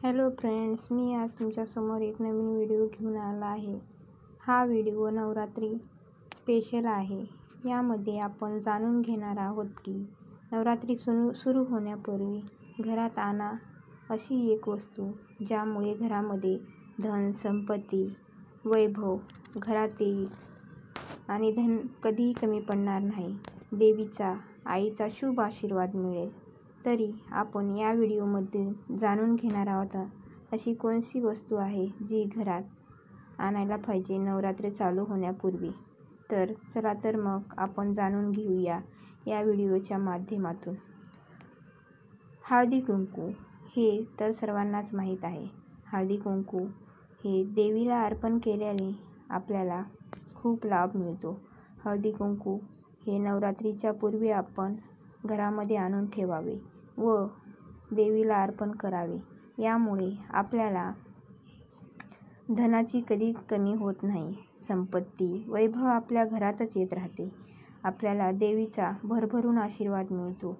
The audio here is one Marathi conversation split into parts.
हॅलो फ्रेंड्स, मी आज तुमच्यासमोर एक नवीन व्हिडिओ घेऊन आला आहे. हा व्हिडिओ नवरात्री स्पेशल आहे. यामध्ये आपण जाणून घेणार आहोत की नवरात्री सुरू होण्यापूर्वी घरात आणा अशी एक वस्तू ज्यामुळे घरामध्ये धन, संपत्ती, वैभव घरात येईल आणि धन कधीही कमी पडणार नाही. देवीचा, आईचा शुभ आशीर्वाद मिळेल. तरी आपण या व्हिडिओमध्ये जाणून घेणार आहोत अशी कोणती वस्तू आहे जी घरात आणायला पाहिजे नवरात्री चालू होण्यापूर्वी. तर चला तर मग आपण जाणून घेऊया या व्हिडिओच्या माध्यमातून. हळदी कुंकू हे तर सर्वांनाच माहीत आहे. हळदी कुंकू हे देवीला अर्पण केल्याने आपल्याला खूप लाभ मिळतो. हळदी कुंकू हे नवरात्रीच्या पूर्वी आपण घरामध्ये आणून ठेवावे व देवीला अर्पण करावे. यामुळे आपल्याला धनाची कधी कमी होत नाही. संपत्ती, वैभव आपल्या घरातच येत राहते. आपल्याला देवीचा भरभरून आशीर्वाद मिळतो.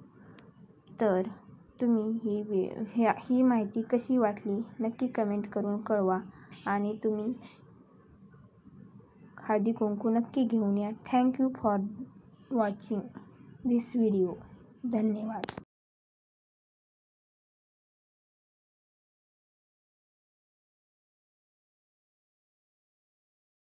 तर तुम्ही ही माहिती कशी वाटली नक्की कमेंट करून कळवा आणि तुम्ही हळदी कुंकू नक्की घेऊन या. Thank you for watching this video. धन्यवाद.